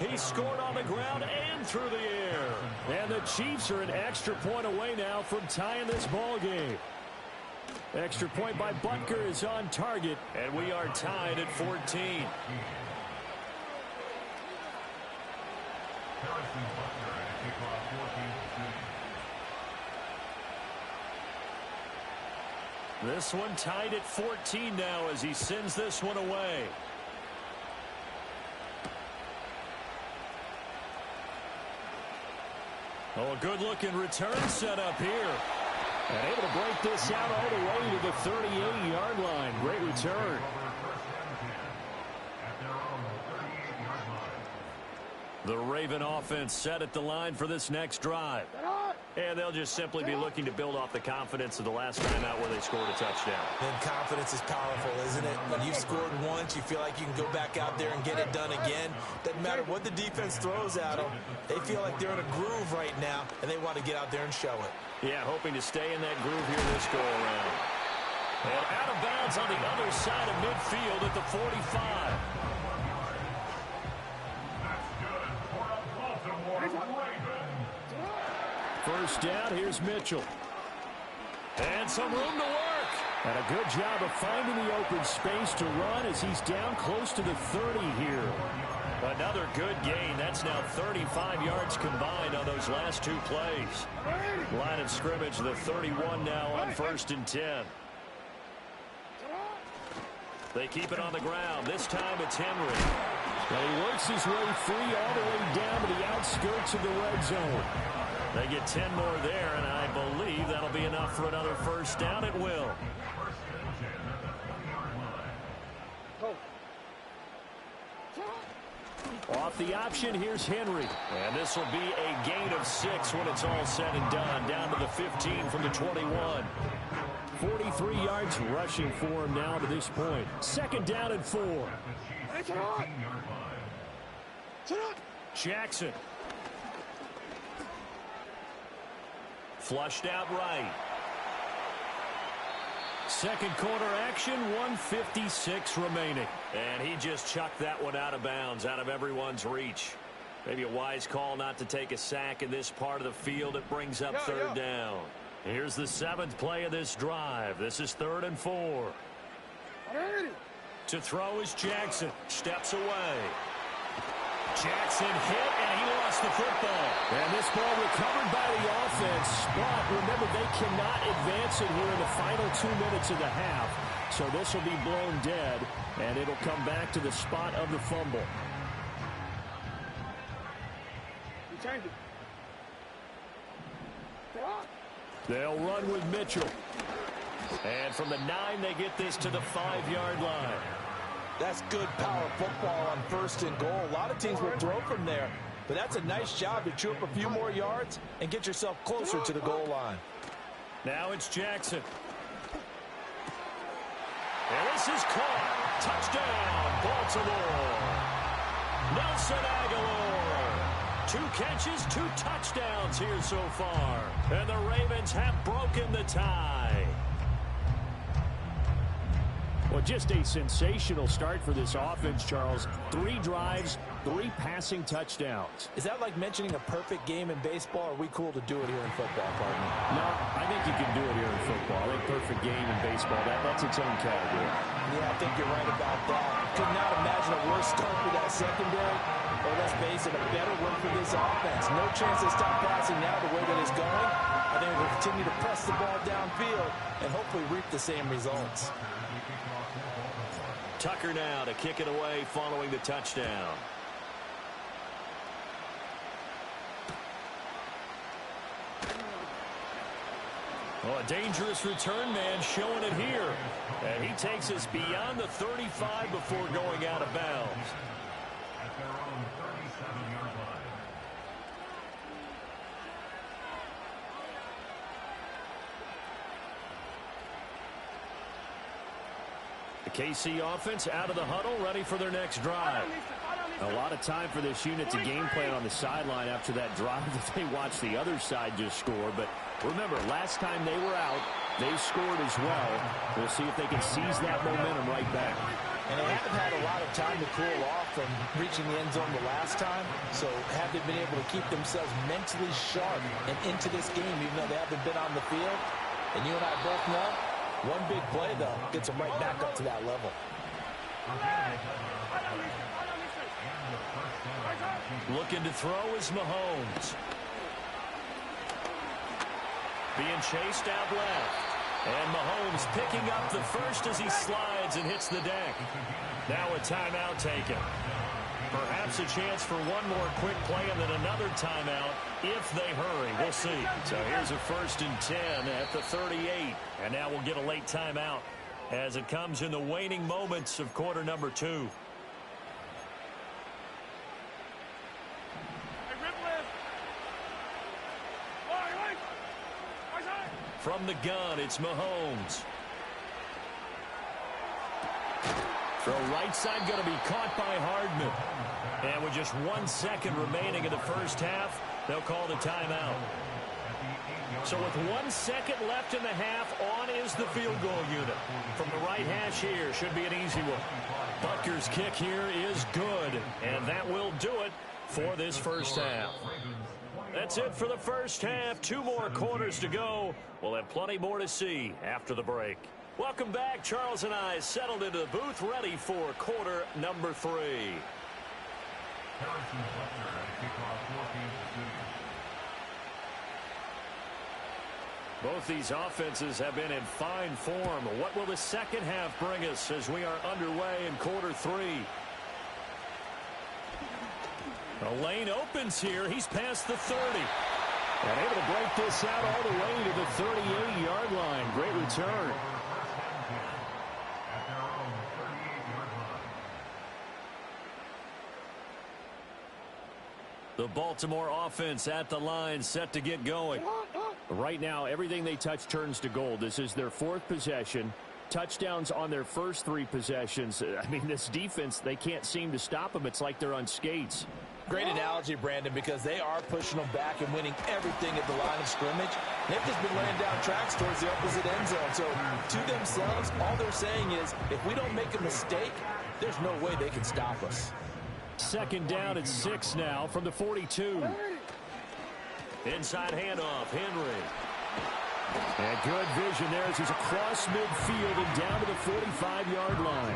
He scored on the ground and through the air. And the Chiefs are an extra point away now from tying this ball game. Extra point by Butker is on target, and we are tied at 14. This one tied at 14 now as he sends this one away. Oh, a good-looking return set up here. And able to break this out all the way to the 38-yard line. Great return. The Raven offense set at the line for this next drive. And they'll just simply be looking to build off the confidence of the last time out where they scored a touchdown. And confidence is powerful, isn't it? When you've scored once, you feel like you can go back out there and get it done again. Doesn't matter what the defense throws at them. They feel like they're in a groove right now, and they want to get out there and show it. Yeah, hoping to stay in that groove here this go-around. And out of bounds on the other side of midfield at the 45. First down, here's Mitchell. And some room to work. And a good job of finding the open space to run as he's down close to the 30 here. Another good gain. That's now 35 yards combined on those last 2 plays. Line of scrimmage, the 31 now on 1st and 10. They keep it on the ground. This time it's Henry. And he works his way free all the way down to the outskirts of the red zone. They get 10 more there, and I believe that'll be enough for another first down. It will. Off the option, here's Henry. And this will be a gain of 6 when it's all said and done. Down to the 15 from the 21. 43 yards rushing for him now to this point. 2nd down and 4. Jackson. Flushed out right. 2nd quarter action, 1:56 remaining. And he just chucked that one out of bounds, out of everyone's reach. Maybe a wise call not to take a sack in this part of the field. It brings up 3rd down. Here's the 7th play of this drive. This is 3rd and 4. To throw is Jackson. Steps away. Jackson hit, and he lost the football. And this ball recovered by the offense. But remember, they cannot advance it here in the final 2 minutes of the half. So this will be blown dead, and it'll come back to the spot of the fumble. They'll run with Mitchell. And from the 9, they get this to the 5-yard line. That's good power football on 1st and goal. A lot of teams will throw from there, but that's a nice job to chew up a few more yards and get yourself closer to the goal line. Now it's Jackson. And this is caught. Touchdown, Baltimore. Nelson Aguilar. 2 catches, 2 touchdowns here so far. And the Ravens have broken the tie. Well, just a sensational start for this offense, Charles. 3 drives, 3 passing touchdowns. Is that like mentioning a perfect game in baseball, or are we cool to do it here in football, partner? No, I think you can do it here in football. I think perfect game in baseball, that's its own category. Yeah, I think you're right about that. Could not imagine a worse start for that secondary, or let's face it, a better one for this offense. No chance to stop passing now the way that it's going. I think we'll continue to press the ball downfield and hopefully reap the same results. Tucker now to kick it away following the touchdown. Oh, a dangerous return man showing it here. And he takes us beyond the 35 before going out of bounds. The KC offense out of the huddle, ready for their next drive. A lot of time for this unit to game plan on the sideline after that drive that they watched the other side just score. But remember, last time they were out, they scored as well. We'll see if they can seize that momentum right back. And they haven't had a lot of time to cool off from reaching the end zone the last time. So have they been able to keep themselves mentally sharp and into this game, even though they haven't been on the field? And you and I both know, one big play, though, gets them right back up to that level. Looking to throw is Mahomes. Being chased out left. And Mahomes picking up the first as he slides and hits the deck. Now a timeout taken. Perhaps a chance for one more quick play and then another timeout if they hurry. We'll see. So here's a 1st and 10 at the 38. And now we'll get a late timeout as it comes in the waning moments of quarter number 2. From the gun, it's Mahomes. Throw right side going to be caught by Hardman. And with just 1 second remaining in the first half, they'll call the timeout. So with 1 second left in the half, on is the field goal unit. From the right hash here, should be an easy one. Butker's kick here is good, and that will do it for this first half. That's it for the first half. 2 more quarters to go. We'll have plenty more to see after the break. Welcome back. Charles and I settled into the booth, ready for quarter number 3. Both these offenses have been in fine form. What will the second half bring us as we are underway in quarter 3? The lane opens here. He's past the 30. And able to break this out all the way to the 38-yard line. Great return. The Baltimore offense at the line, set to get going. Right now, everything they touch turns to gold. This is their 4th possession. Touchdowns on their first 3 possessions. I mean, this defense, they can't seem to stop them. It's like they're on skates. Great analogy, Brandon, because they are pushing them back and winning everything at the line of scrimmage. They've just been laying down tracks towards the opposite end zone. So to themselves, all they're saying is, if we don't make a mistake, there's no way they can stop us. Second down at 6 now from the 42. Inside handoff, Henry. And good vision there as he's across midfield and down to the 45-yard line.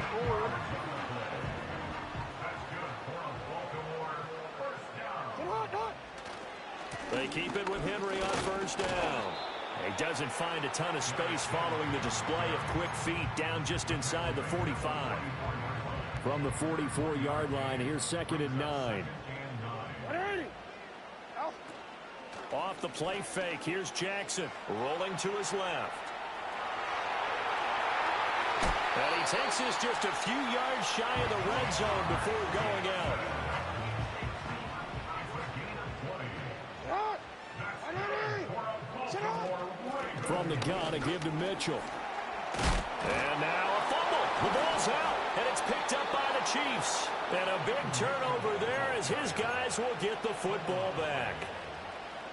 They keep it with Henry on first down. He doesn't find a ton of space following the display of quick feet down just inside the 45. From the 44-yard line, here's 2nd and 9. Off the play fake, here's Jackson rolling to his left. And he takes this just a few yards shy of the red zone before going out. From the gun, a give to Mitchell. And now a fumble. The ball's out, and it's picked up by the Chiefs. And a big turnover there as his guys will get the football back.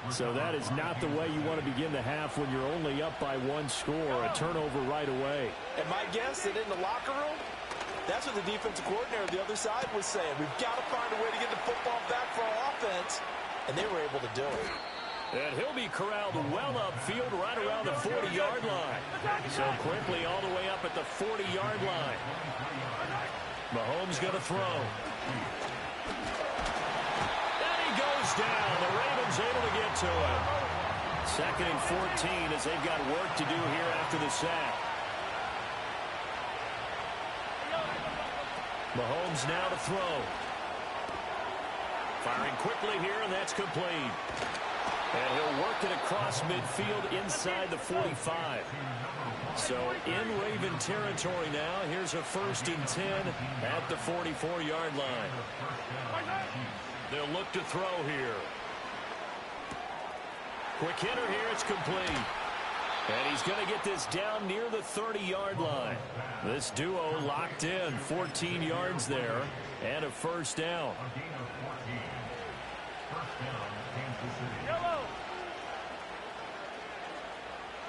So that is not the way you want to begin the half when you're only up by 1 score. A turnover right away. And my guess that in the locker room, that's what the defensive coordinator on the other side was saying. We've got to find a way to get the football back for our offense. And they were able to do it. And he'll be corralled well upfield right around the 40-yard line. So quickly all the way up at the 40-yard line. Mahomes going to throw. And he goes down. The Ravens able to get to him. 2nd and 14 as they've got work to do here after the sack. Mahomes now to throw. Firing quickly here, and that's complete. And he'll work it across midfield inside the 45. So in Raven territory now. Here's a 1st and 10 at the 44-yard line. They'll look to throw here. Quick hitter here. It's complete. And he's going to get this down near the 30-yard line. This duo locked in, 14 yards there, and a first down. Yellow!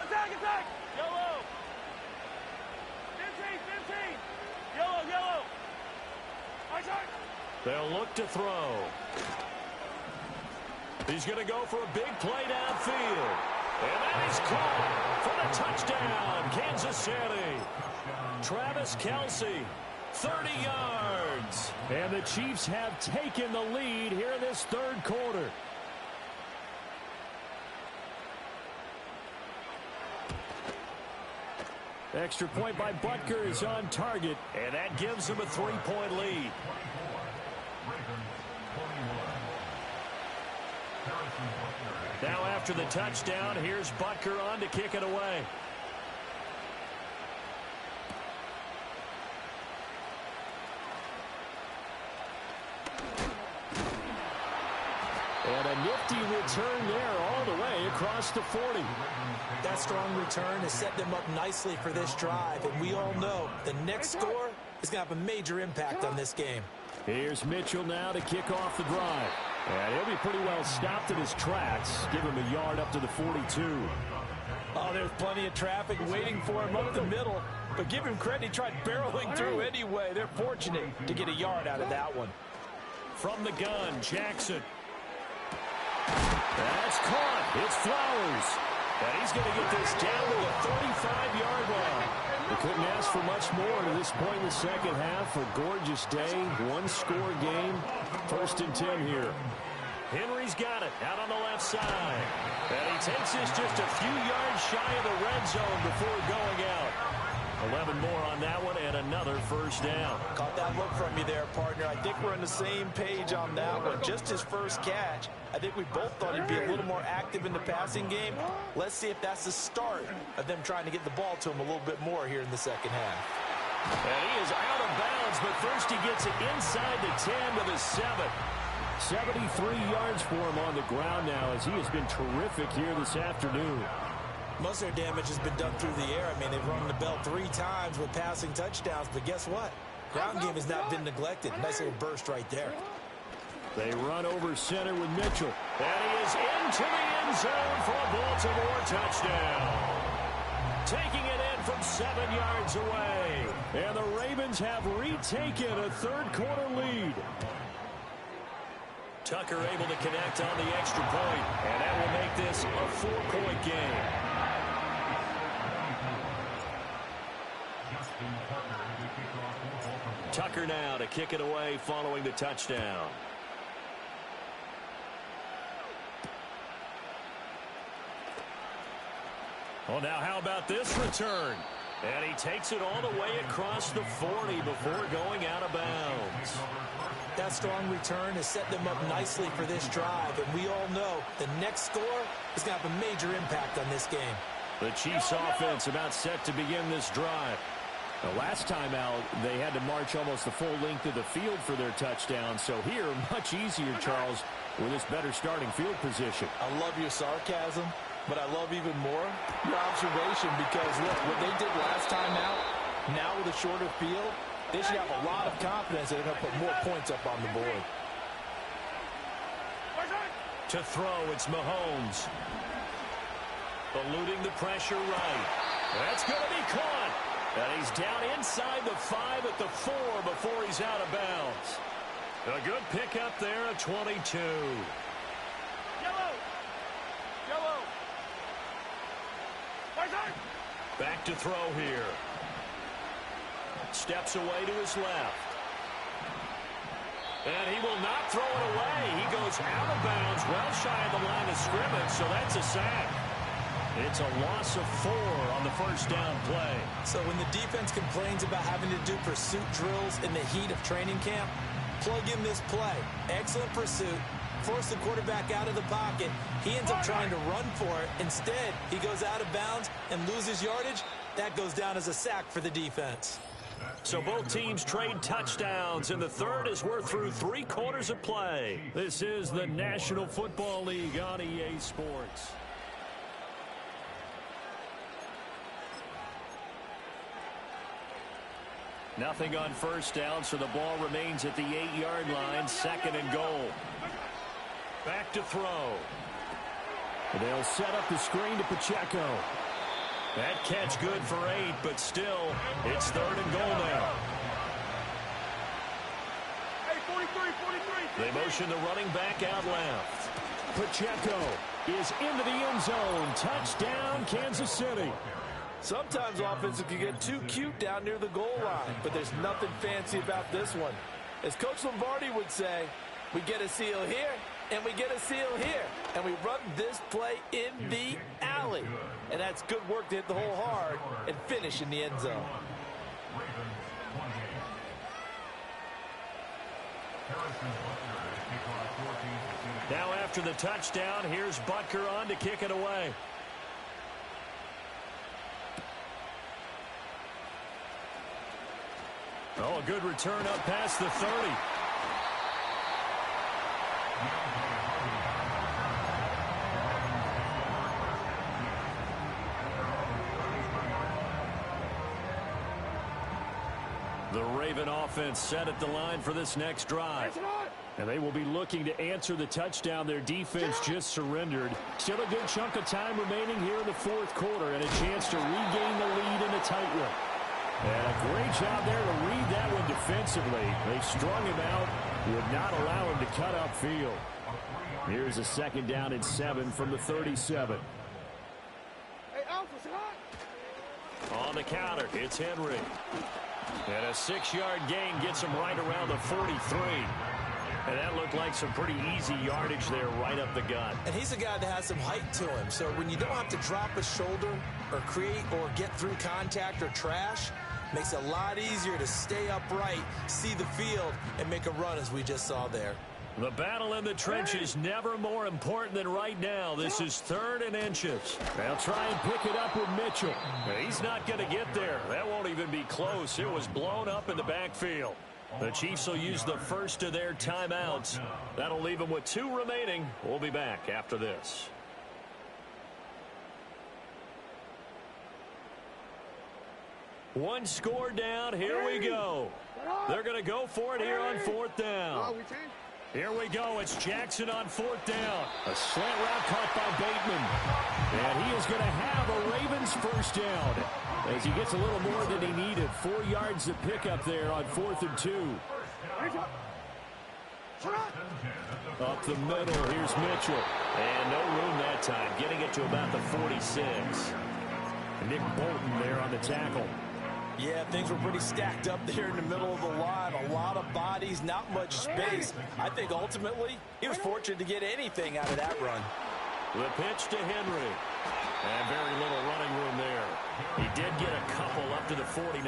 Attack, attack! Yellow! 15! Yellow, yellow! They'll look to throw. He's going to go for a big play downfield. And that is caught for the touchdown, Kansas City. Travis Kelce, 30 yards. And the Chiefs have taken the lead here in this third quarter. Extra point by Butker is on target, and that gives him a 3-point lead. Now after the touchdown, here's Butker on to kick it away. And a nifty return there all the way across the 40. That strong return has set them up nicely for this drive, and we all know the next score is going to have a major impact on this game. Here's Mitchell now to kick off the drive. And he'll be pretty well stopped in his tracks. Give him a yard up to the 42. Oh, there's plenty of traffic waiting for him up the middle. But give him credit, he tried barreling through anyway. They're fortunate to get a yard out of that one. From the gun, Jackson. That's caught. It's Flowers. And he's going to get this down to the 35-yard line. They couldn't ask for much more to this point in the second half. A gorgeous day, one-score game. 1st and 10 here. Henry's got it out on the left side. And he takes this just a few yards shy of the red zone before going out. 11 more on that one and another first down. Caught that look from you there, partner. I think we're on the same page on that one. Just his first catch. I think we both thought he'd be a little more active in the passing game. Let's see if that's the start of them trying to get the ball to him a little bit more here in the second half. And he is out of bounds, but first he gets it inside the 10 to the 7. 73 yards for him on the ground now as he has been terrific here this afternoon. Most of their damage has been done through the air. I mean, they've rung the bell 3 times with passing touchdowns, but guess what? Ground game has not been neglected. Nice little burst right there. They run over center with Mitchell. And he is into the end zone for a Baltimore touchdown. Taking it in from 7 yards away. And the Ravens have retaken a third-quarter lead. Tucker able to connect on the extra point. And that will make this a 4-point game. Tucker now to kick it away following the touchdown. Well, now how about this return? And he takes it all the way across the 40 before going out of bounds. That strong return has set them up nicely for this drive, and we all know the next score is going to have a major impact on this game. The Chiefs offense about set to begin this drive. The last time out, they had to march almost the full length of the field for their touchdown. So here, much easier, Charles, with this better starting field position. I love your sarcasm, but I love even more your observation because, look, what they did last time out, now with a shorter field, they should have a lot of confidence that they're going to put more points up on the board. To throw, it's Mahomes. Eluding the pressure right. That's going to be caught. And he's down inside the 5 at the 4 before he's out of bounds. A good pickup there at 22. Yellow! Yellow! Back to throw here. Steps away to his left. And he will not throw it away. He goes out of bounds, well shy of the line of scrimmage, so that's a sack. It's a loss of 4 on the first down play. So when the defense complains about having to do pursuit drills in the heat of training camp, plug in this play. Excellent pursuit. Force the quarterback out of the pocket. He ends up trying to run for it. Instead, he goes out of bounds and loses yardage. That goes down as a sack for the defense. So both teams trade touchdowns, and the third as we're through 3 quarters of play. This is the National Football League on EA Sports. Nothing on first down, so the ball remains at the 8-yard line, 2nd and goal. Back to throw. They'll set up the screen to Pacheco. That catch good for 8, but still, it's 3rd and goal now. Hey, 43. They motion the running back out left. Pacheco is into the end zone. Touchdown, Kansas City. Sometimes offenses can get too cute down near the goal line, but there's nothing fancy about this one. As Coach Lombardi would say, we get a seal here, and we get a seal here, and we run this play in the alley. And that's good work to hit the hole hard and finish in the end zone. Now after the touchdown, here's Butker on to kick it away. Oh, a good return up past the 30. The Raven offense set at the line for this next drive. And they will be looking to answer the touchdown their defense just surrendered. Still a good chunk of time remaining here in the 4th quarter and a chance to regain the lead in a tight one. And a great job there to read that one defensively. They strung him out, would not allow him to cut upfield. Here's a 2nd down and 7 from the 37. Hey, Alpha's hot. On the counter, it's Henry. And a 6-yard gain gets him right around the 43. And that looked like some pretty easy yardage there right up the gut. And he's a guy that has some height to him. So when you don't have to drop a shoulder or create or get through contact or trash, makes it a lot easier to stay upright, see the field, and make a run as we just saw there. The battle in the trenches never more important than right now. This is 3rd and inches. They'll try and pick it up with Mitchell. He's not going to get there. That won't even be close. It was blown up in the backfield. The Chiefs will use the first of their timeouts. That'll leave them with 2 remaining. We'll be back after this. One score down. Here we go. They're going to go for it here on 4th down. Here we go. It's Jackson on 4th down. A slant route caught by Bateman. And he is going to have a Ravens first down as he gets a little more than he needed. 4 yards to pick up there on 4th and 2. Up the middle, here's Mitchell. And no room that time, getting it to about the 46. Nick Bolton there on the tackle. Yeah, things were pretty stacked up there in the middle of the line. A lot of bodies, not much space. I think ultimately he was fortunate to get anything out of that run. The pitch to Henry. And very little running room there. He did get a couple up to the 49.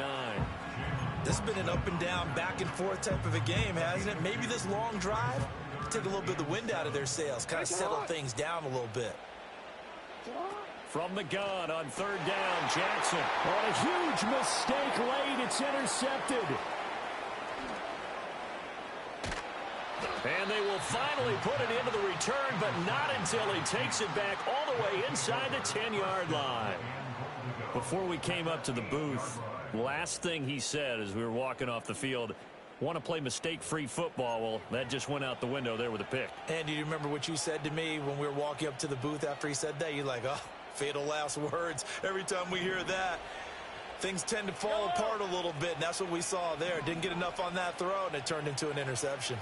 This has been an up and down, back and forth type of a game, hasn't it? Maybe this long drive take a little bit of the wind out of their sails, kind of settle things down a little bit. From the gun on 3rd down, Jackson. On a huge mistake late, it's intercepted. And they will finally put it into the return, but not until he takes it back all the way inside the 10-yard line. Before we came up to the booth, last thing he said as we were walking off the field, want to play mistake-free football. Well, that just went out the window there with a pick. And do you remember what you said to me when we were walking up to the booth after he said that? You're like, oh, fatal last words. Every time we hear that, things tend to fall apart a little bit, and that's what we saw there. Didn't get enough on that throw, and it turned into an interception.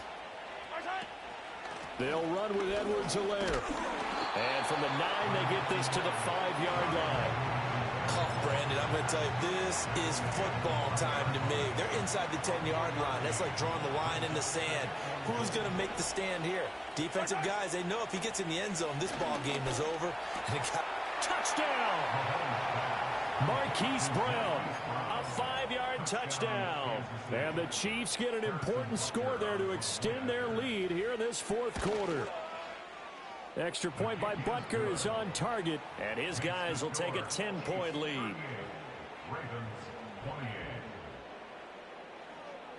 They'll run with Edwards-Helaire. And from the 9, they get this to the 5-yard line. Oh, Brandon, I'm going to tell you, this is football time to me. They're inside the 10-yard line. That's like drawing the line in the sand. Who's going to make the stand here? Defensive guys, they know if he gets in the end zone, this ball game is over. And it got touchdown! Marquise Brown, a 5-yard touchdown. And the Chiefs get an important score there to extend their lead here in this 4th quarter. Extra point by Butker is on target. And his guys will take a 10-point lead.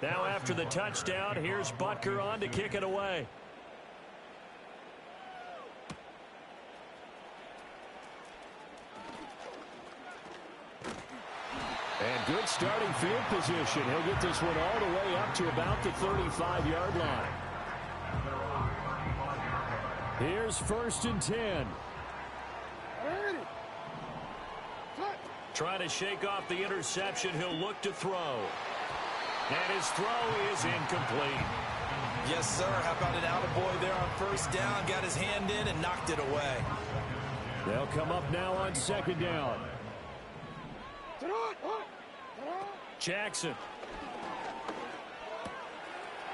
Now after the touchdown, here's Butker on to kick it away. And good starting field position. He'll get this one all the way up to about the 35-yard line. Here's 1st and 10. Trying to shake off the interception. He'll look to throw. And his throw is incomplete. Yes, sir. How about an attaboy there on 1st down? Got his hand in and knocked it away. They'll come up now on 2nd down. Jackson.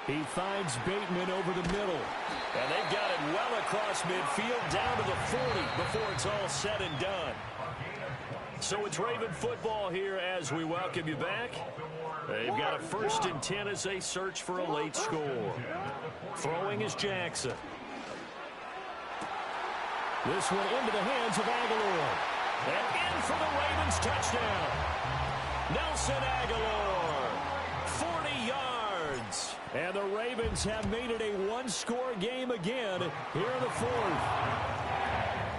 He finds Bateman over the middle. And they've got it well across midfield down to the 40 before it's all said and done. So it's Raven football here as we welcome you back. They've got a 1st and 10 as they search for a late score. Throwing is Jackson. This one into the hands of Aguilar. And in for the Ravens touchdown. Nelson Aguilar, 40 yards. And the Ravens have made it a one-score game again here in the 4th.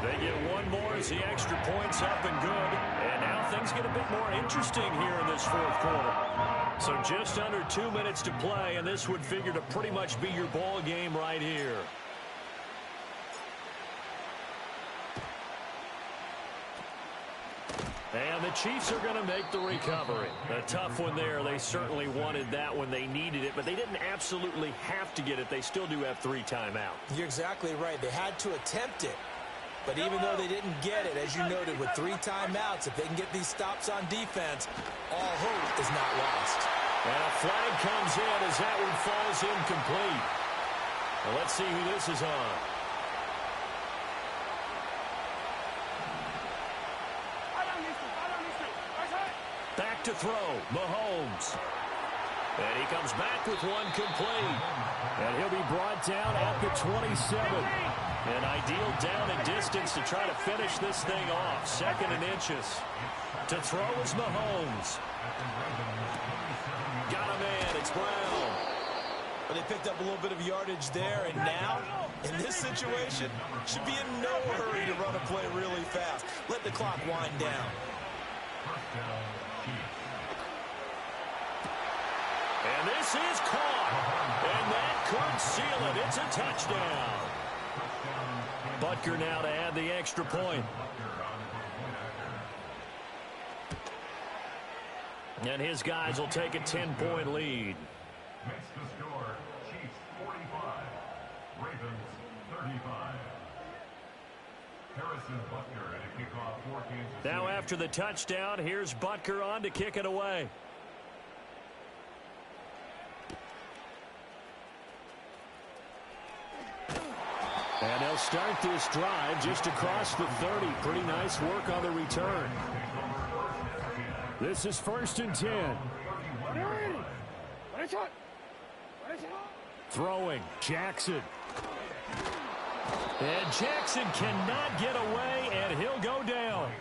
They get one more as the extra point's up and good. And now things get a bit more interesting here in this 4th quarter. So just under 2 minutes to play, and this would figure to pretty much be your ball game right here. And the Chiefs are going to make the recovery. A tough one there. They certainly wanted that when they needed it, but they didn't absolutely have to get it. They still do have 3 timeouts. You're exactly right. They had to attempt it. But even though they didn't get it, as you noted, with 3 timeouts, if they can get these stops on defense, all hope is not lost. And a flag comes in as that one falls incomplete. Well, let's see who this is on. Back to throw, Mahomes. And he comes back with one complete. And he'll be brought down at the 27. An ideal down and distance to try to finish this thing off. 2nd and inches. To throw is Mahomes. Got a man, it's Brown. But they picked up a little bit of yardage there, and now, in this situation, should be in no hurry to run a play really fast. Let the clock wind down. And this is caught. And that could seal it. It's a touchdown. Butker now to add the extra point. And his guys will take a 10-point lead. Makes the score, Chiefs 45, Ravens 35. Harrison Butker at a kickoff for Kansas City. Now after the touchdown, here's Butker on to kick it away. And they'll start this drive just across the 30. Pretty nice work on the return. This is 1st and 10. Throwing, Jackson. And Jackson cannot get away, and he'll go down.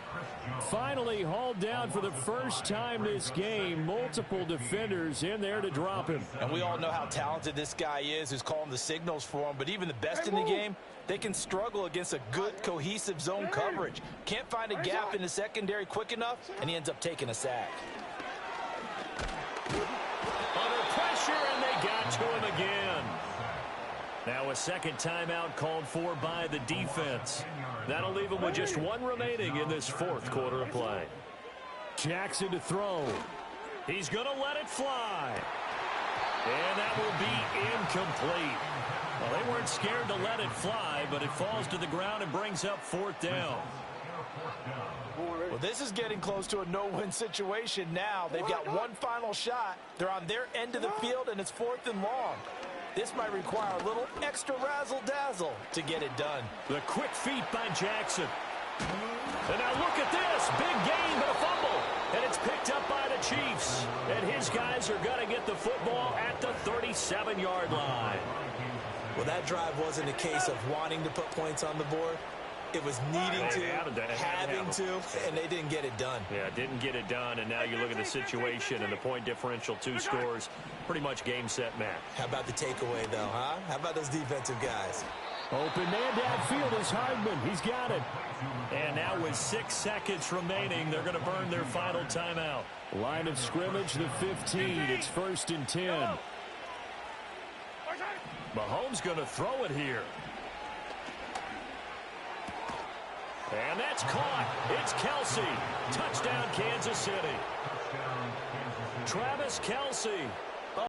Finally hauled down for the first time this game. Multiple defenders in there to drop him. And we all know how talented this guy is who's calling the signals for him. But even the best in the game, they can struggle against a good, cohesive zone coverage. Can't find a gap in the secondary quick enough, and he ends up taking a sack. Under pressure, and they got to him again. Now a second timeout called for by the defense. That'll leave them with just one remaining in this 4th quarter of play. Jackson to throw. He's going to let it fly. And that will be incomplete. Well, they weren't scared to let it fly, but it falls to the ground and brings up 4th down. Well, this is getting close to a no-win situation now. They've got one final shot. They're on their end of the field, and it's 4th and long. This might require a little extra razzle-dazzle to get it done. The quick feet by Jackson. And now look at this. Big gain, but a fumble. And it's picked up by the Chiefs. And his guys are going to get the football at the 37-yard line. Well, that drive wasn't a case of wanting to put points on the board. It was needing to, having to, and they didn't get it done. Yeah, didn't get it done, and now you look at the situation and the point differential, 2 scores, pretty much game, set, match. How about the takeaway, though, huh? How about those defensive guys? Open man downfield is Hardman. He's got it. And now with 6 seconds remaining, they're going to burn their final timeout. Line of scrimmage, the 15. It's 1st and 10. Mahomes going to throw it here. And that's caught. It's Kelsey. Touchdown, Kansas City. Travis Kelsey